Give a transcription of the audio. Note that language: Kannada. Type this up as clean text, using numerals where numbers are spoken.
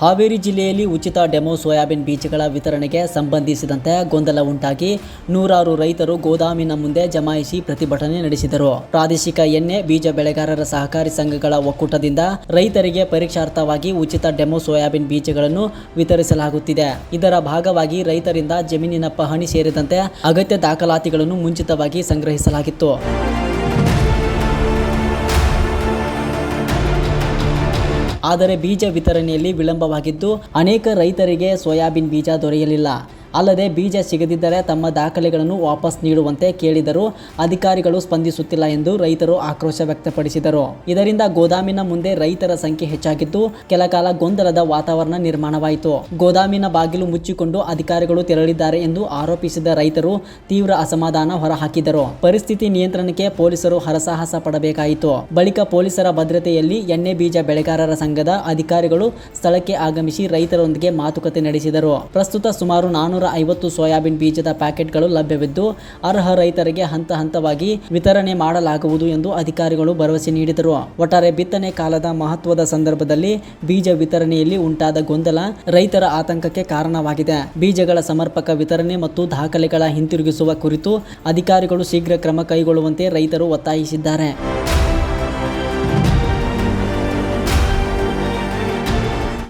ಹಾವೇರಿ ಜಿಲ್ಲೆಯಲ್ಲಿ ಉಚಿತ ಡೆಮೋ ಸೋಯಾಬೀನ್ ಬೀಜಗಳ ವಿತರಣೆಗೆ ಸಂಬಂಧಿಸಿದಂತೆ ಗೊಂದಲ ಉಂಟಾಗಿ ನೂರಾರು ರೈತರು ಗೋದಾಮಿನ ಮುಂದೆ ಜಮಾಯಿಸಿ ಪ್ರತಿಭಟನೆ ನಡೆಸಿದರು. ಪ್ರಾದೇಶಿಕ ಎಣ್ಣೆ ಬೀಜ ಬೆಳೆಗಾರರ ಸಹಕಾರಿ ಸಂಘಗಳ ಒಕ್ಕೂಟದಿಂದ ರೈತರಿಗೆ ಪರೀಕ್ಷಾರ್ಥವಾಗಿ ಉಚಿತ ಡೆಮೋ ಸೋಯಾಬೀನ್ ಬೀಜಗಳನ್ನು ವಿತರಿಸಲಾಗುತ್ತಿದೆ. ಇದರ ಭಾಗವಾಗಿ ರೈತರಿಂದ ಜಮೀನಿನ ಪಹಣಿ ಸೇರಿದಂತೆ ಅಗತ್ಯ ದಾಖಲಾತಿಗಳನ್ನು ಮುಂಚಿತವಾಗಿ ಸಂಗ್ರಹಿಸಲಾಗಿತ್ತು. ಆದರೆ ಬೀಜ ವಿತರಣೆಯಲ್ಲಿ ವಿಳಂಬವಾಗಿದ್ದು ಅನೇಕ ರೈತರಿಗೆ ಸೋಯಾಬೀನ್ ಬೀಜ ದೊರೆಯಲಿಲ್ಲ. ಅಲ್ಲದೆ ಬೀಜ ಸಿಗದಿದ್ದರೆ ತಮ್ಮ ದಾಖಲೆಗಳನ್ನು ವಾಪಸ್ ನೀಡುವಂತೆ ಕೇಳಿದರೂ ಅಧಿಕಾರಿಗಳು ಸ್ಪಂದಿಸುತ್ತಿಲ್ಲ ಎಂದು ರೈತರು ಆಕ್ರೋಶ ವ್ಯಕ್ತಪಡಿಸಿದರು. ಇದರಿಂದ ಗೋದಾಮಿನ ಮುಂದೆ ರೈತರ ಸಂಖ್ಯೆ ಹೆಚ್ಚಾಗಿದ್ದು ಕೆಲಕಾಲ ಗೊಂದಲದ ವಾತಾವರಣ ನಿರ್ಮಾಣವಾಯಿತು. ಗೋದಾಮಿನ ಬಾಗಿಲು ಮುಚ್ಚಿಕೊಂಡು ಅಧಿಕಾರಿಗಳು ತೆರಳಿದ್ದಾರೆ ಎಂದು ಆರೋಪಿಸಿದ ರೈತರು ತೀವ್ರ ಅಸಮಾಧಾನ ಹೊರಹಾಕಿದರು. ಪರಿಸ್ಥಿತಿ ನಿಯಂತ್ರಣಕ್ಕೆ ಪೊಲೀಸರು ಹರಸಾಹಸ ಪಡಬೇಕಾಯಿತು. ಬಳಿಕ ಪೊಲೀಸರ ಭದ್ರತೆಯಲ್ಲಿ ಎಣ್ಣೆ ಬೀಜ ಬೆಳೆಗಾರರ ಸಂಘದ ಅಧಿಕಾರಿಗಳು ಸ್ಥಳಕ್ಕೆ ಆಗಮಿಸಿ ರೈತರೊಂದಿಗೆ ಮಾತುಕತೆ ನಡೆಸಿದರು. ಪ್ರಸ್ತುತ ಸುಮಾರು 450 ಸೋಯಾಬೀನ್ ಬೀಜದ ಪ್ಯಾಕೆಟ್ಗಳು ಲಭ್ಯವಿದ್ದು ಅರ್ಹ ರೈತರಿಗೆ ಹಂತ ಹಂತವಾಗಿ ವಿತರಣೆ ಮಾಡಲಾಗುವುದು ಎಂದು ಅಧಿಕಾರಿಗಳು ಭರವಸೆ ನೀಡಿದರು. ಒಟ್ಟಾರೆ ಬಿತ್ತನೆ ಕಾಲದ ಮಹತ್ವದ ಸಂದರ್ಭದಲ್ಲಿ ಬೀಜ ವಿತರಣೆಯಲ್ಲಿ ಉಂಟಾದ ಗೊಂದಲ ರೈತರ ಆತಂಕಕ್ಕೆ ಕಾರಣವಾಗಿದೆ. ಬೀಜಗಳ ಸಮರ್ಪಕ ವಿತರಣೆ ಮತ್ತು ದಾಖಲೆಗಳ ಹಿಂತಿರುಗಿಸುವ ಕುರಿತು ಅಧಿಕಾರಿಗಳು ಶೀಘ್ರ ಕ್ರಮ ಕೈಗೊಳ್ಳುವಂತೆ ರೈತರು ಒತ್ತಾಯಿಸಿದ್ದಾರೆ.